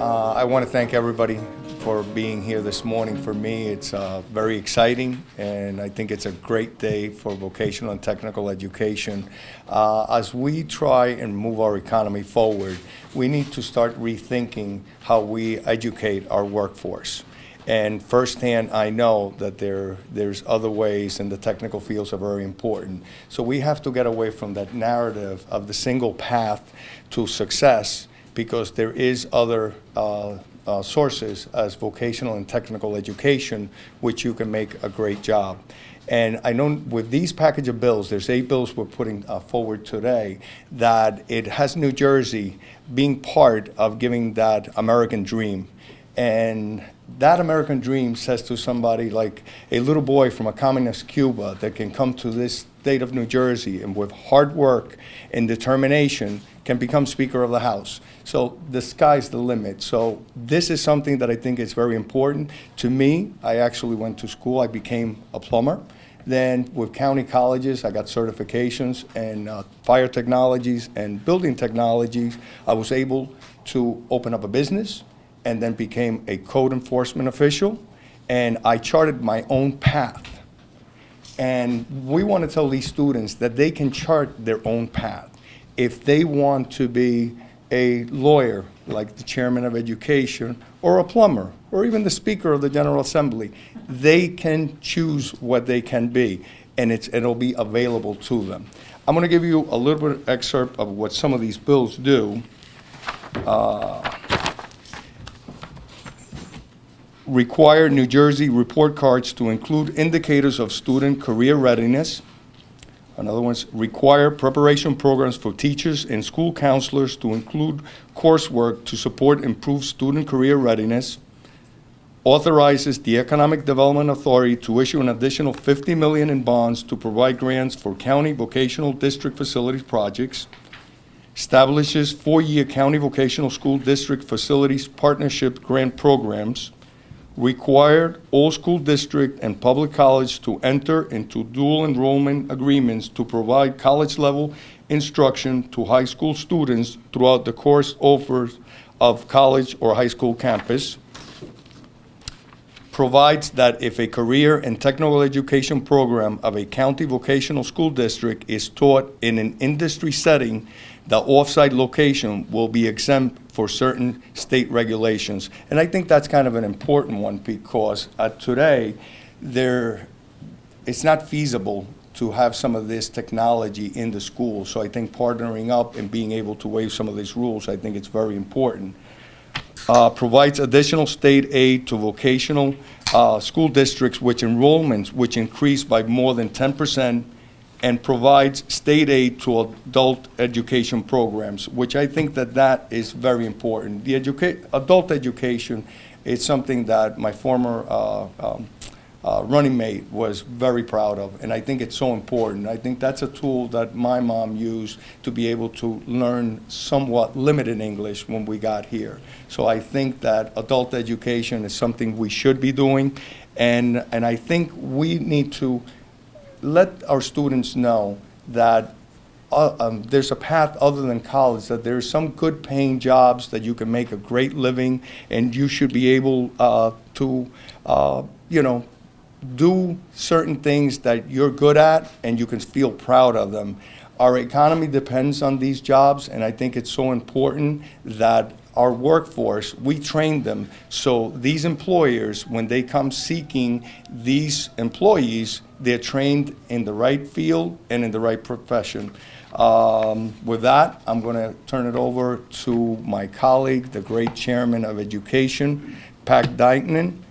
I want to thank everybody for being here this morning. For me, it's very exciting, and I think it's a great day for vocational and technical education. As we try and move our economy forward, we need to start rethinking how we educate our workforce. And firsthand, I know that there's other ways, and the technical fields are very important. So we have to get away from that narrative of the single path to success, because there is other sources as vocational and technical education, which you can make a great job. And I know with these package of bills, there's 8 bills we're putting forward today, that it has New Jersey being part of giving that American dream. And that American dream says to somebody like a little boy from a communist Cuba that can come to this state of New Jersey and with hard work and determination can become Speaker of the House. So the sky's the limit. So this is something that I think is very important. To me, I actually went to school. I became a plumber. Then with county colleges, I got certifications in fire technologies and building technologies. I was able to open up a business, and then became a code enforcement official, and I charted my own path. And we want to tell these students that they can chart their own path. If they want to be a lawyer, like the chairman of education, or a plumber, or even the Speaker of the General Assembly, they can choose what they can be, and it'll be available to them. I'm going to give you a little bit of excerpt of what some of these bills do. Require New Jersey report cards to include indicators of student career readiness. Another one's require preparation programs for teachers and school counselors to include coursework to support improved student career readiness. Authorizes the Economic Development Authority to issue an additional $50 million in bonds to provide grants for county vocational district facilities projects. Establishes 4-year county vocational school district facilities partnership grant programs. Required all school district and public college to enter into dual enrollment agreements to provide college-level instruction to high school students throughout the course offers of college or high school campus. Provides that if a career and technical education program of a county vocational school district is taught in an industry setting, the off-site location will be exempt for certain state regulations. And I think that's kind of an important one, because today, it's not feasible to have some of this technology in the school. So I think partnering up and being able to waive some of these rules, I think it's very important. Provides additional state aid to vocational school districts which enrollments which increase by more than 10%, and provides state aid to adult education programs, which I think that is very important. The adult education is something that my former running mate was very proud of, and I think it's so important. I think that's a tool that my mom used to be able to learn somewhat limited English when we got here. So I think that adult education is something we should be doing, and I think we need to let our students know that there's a path other than college, that there's some good paying jobs that you can make a great living, and you should be able to do certain things that you're good at and you can feel proud of them. Our economy depends on these jobs, and I think it's so important that our workforce, we train them so these employers, when they come seeking these employees, they're trained in the right field and in the right profession. With that, I'm going to turn it over to my colleague, the great chairman of education, Pat Diegnan.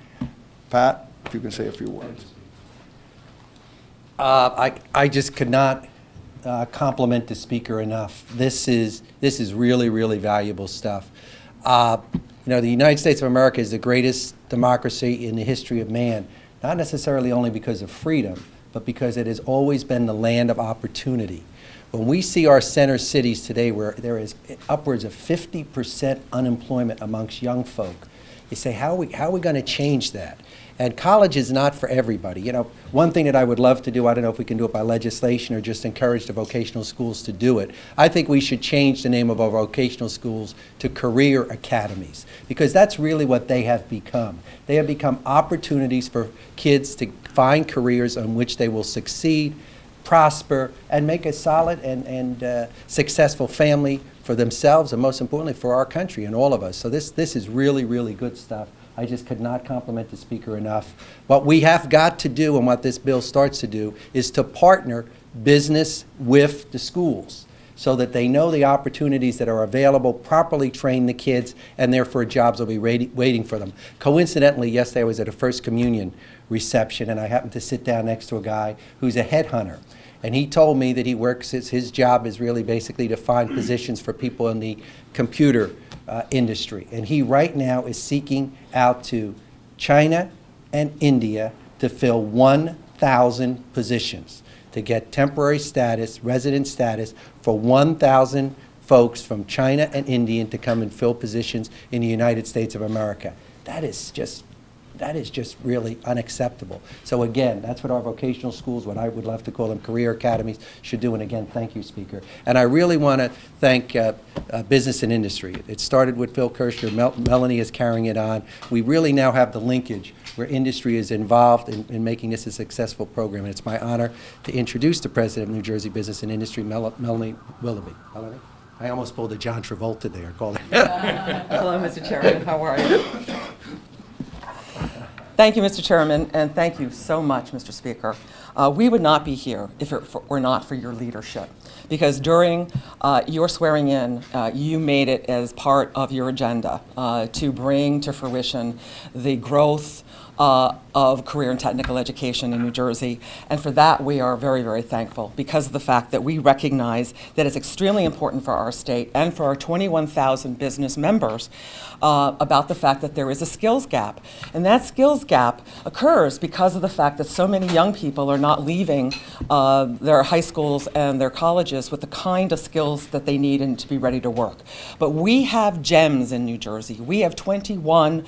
Pat, if you can say a few words. I just could not compliment the speaker enough. This is really, really valuable stuff. The United States of America is the greatest democracy in the history of man, not necessarily only because of freedom, but because it has always been the land of opportunity. When we see our center cities today where there is upwards of 50% unemployment amongst young folk, You say, how are we going to change that? And college is not for everybody. You know, one thing that I would love to do, I don't know if we can do it by legislation or just encourage the vocational schools to do it. I think we should change the name of our vocational schools to career academies, because that's really what they have become. They have become opportunities for kids to find careers on which they will succeed, prosper, and make a solid and successful family for themselves, and most importantly for our country and all of us. So this is really, really good stuff. I just could not compliment the speaker enough. What we have got to do, and what this bill starts to do, is to partner business with the schools so that they know the opportunities that are available, properly train the kids, and therefore jobs will be waiting for them. Coincidentally, yesterday I was at a First Communion reception, and I happened to sit down next to a guy who's a headhunter. And he told me that he works, his job is really basically to find positions for people in the computer industry. And he right now is seeking out to China and India to fill 1,000 positions, to get temporary status, resident status for 1,000 folks from China and India to come and fill positions in the United States of America. That is just really unacceptable. So again, that's what our vocational schools, what I would love to call them career academies, should do. And again, thank you, Speaker. And I really want to thank business and industry. It started with Phil Kirschner. Melanie is carrying it on. We really now have the linkage where industry is involved in making this a successful program. And it's my honor to introduce the President of New Jersey Business and Industry, Melanie Willoughby. Melanie? I almost pulled a John Travolta there. Hello, Mr. Chairman. How are you? Thank you, Mr. Chairman, and thank you so much, Mr. Speaker. We would not be here if it were not for your leadership, because during your swearing in, you made it as part of your agenda to bring to fruition the growth of career and technical education in New Jersey. And for that, we are very, very thankful, because of the fact that we recognize that it's extremely important for our state and for our 21,000 business members about the fact that there is a skills gap. And that skills gap occurs because of the fact that so many young people are not leaving their high schools and their colleges with the kind of skills that they need and to be ready to work. But we have gems in New Jersey. We have 21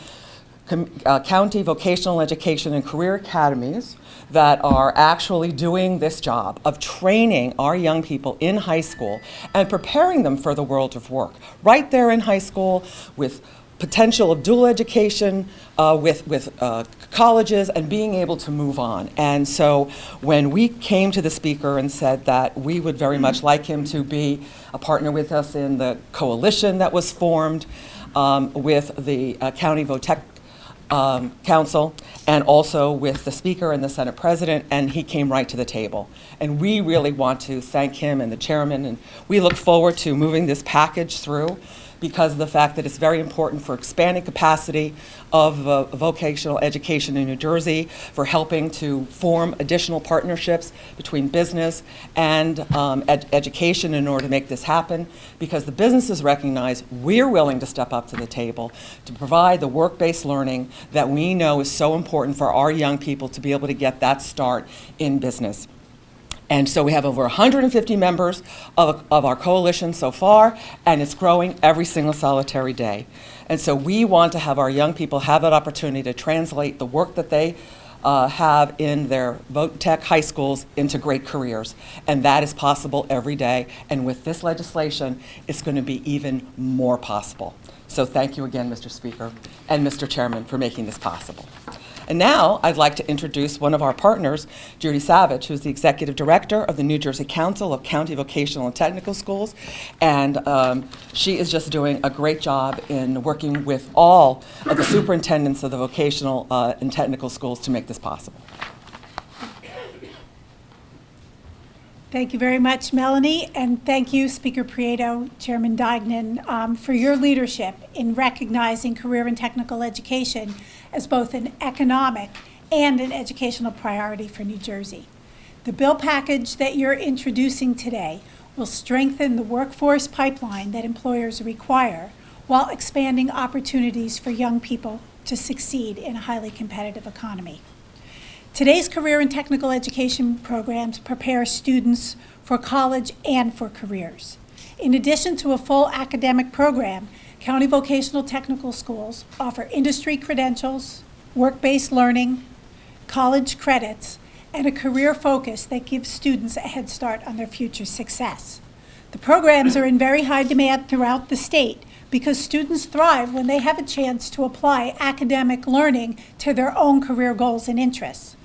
county vocational education and career academies that are actually doing this job of training our young people in high school and preparing them for the world of work. Right there in high school, with potential of dual education, with colleges, and being able to move on. And so when we came to the Speaker and said that we would very much like him to be a partner with us in the coalition that was formed with the County Votech Council, and also with the Speaker and the Senate President, and he came right to the table. And we really want to thank him and the Chairman, and we look forward to moving this package through, because of the fact that it's very important for expanding capacity of vocational education in New Jersey, for helping to form additional partnerships between business and education in order to make this happen, because the businesses recognize we're willing to step up to the table to provide the work-based learning that we know is so important for our young people to be able to get that start in business. And so we have over 150 members of our coalition so far, and it's growing every single solitary day. And so we want to have our young people have that opportunity to translate the work that they have in their Tech high schools into great careers. And that is possible every day. And with this legislation, it's going to be even more possible. So thank you again, Mr. Speaker and Mr. Chairman, for making this possible. And now I'd like to introduce one of our partners, Judy Savage, who's the Executive Director of the New Jersey Council of County Vocational and Technical Schools. And she is just doing a great job in working with all of the superintendents of the vocational and technical schools to make this possible. Thank you very much, Melanie, and thank you, Speaker Prieto, Chairman Diegnan, for your leadership in recognizing career and technical education as both an economic and an educational priority for New Jersey. The bill package that you're introducing today will strengthen the workforce pipeline that employers require while expanding opportunities for young people to succeed in a highly competitive economy. Today's career and technical education programs prepare students for college and for careers. In addition to a full academic program, County vocational technical schools offer industry credentials, work-based learning, college credits, and a career focus that gives students a head start on their future success. The programs are in very high demand throughout the state because students thrive when they have a chance to apply academic learning to their own career goals and interests.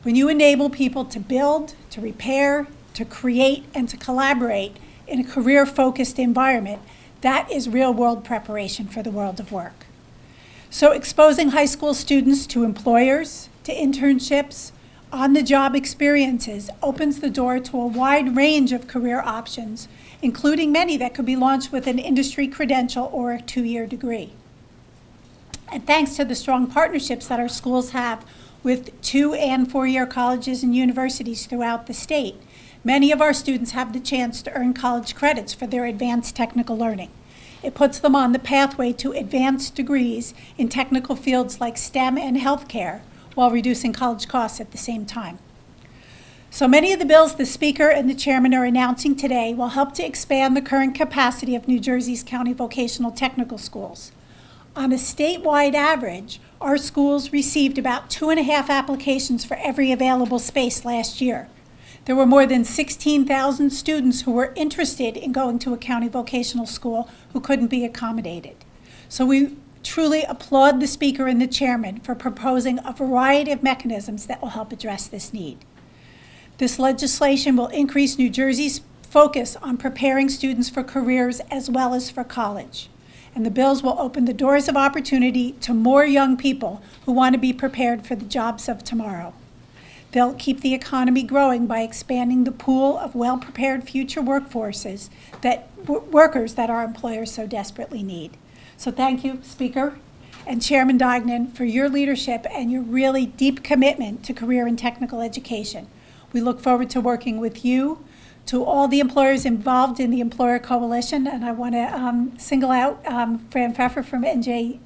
When you enable people to build, to repair, to create, and to collaborate in a career-focused environment, that is real-world preparation for the world of work. So exposing high school students to employers, to internships, on-the-job experiences opens the door to a wide range of career options, including many that could be launched with an industry credential or a 2-year degree. And thanks to the strong partnerships that our schools have with 2- and 4-year colleges and universities throughout the state, many of our students have the chance to earn college credits for their advanced technical learning. It puts them on the pathway to advanced degrees in technical fields like STEM and healthcare, while reducing college costs at the same time. So many of the bills the Speaker and the Chairman are announcing today will help to expand the current capacity of New Jersey's county vocational technical schools. On a statewide average, our schools received about 2.5 applications for every available space last year. There were more than 16,000 students who were interested in going to a county vocational school who couldn't be accommodated. So we truly applaud the Speaker and the Chairman for proposing a variety of mechanisms that will help address this need. This legislation will increase New Jersey's focus on preparing students for careers as well as for college. And the bills will open the doors of opportunity to more young people who want to be prepared for the jobs of tomorrow. They'll keep the economy growing by expanding the pool of well-prepared future workforces workers that our employers so desperately need. So thank you, Speaker and Chairman Diegnan, for your leadership and your really deep commitment to career and technical education. We look forward to working with you, to all the employers involved in the Employer Coalition, and I want to single out Fran Pfeffer from NJBIA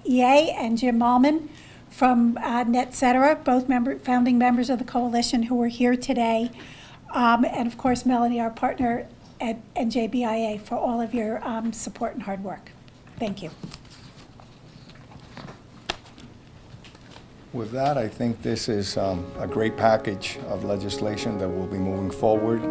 and Jim Malman from NetCetera, both founding members of the coalition who are here today, and of course Melanie, our partner at NJBIA, for all of your support and hard work. Thank you. With that, I think this is a great package of legislation that will be moving forward.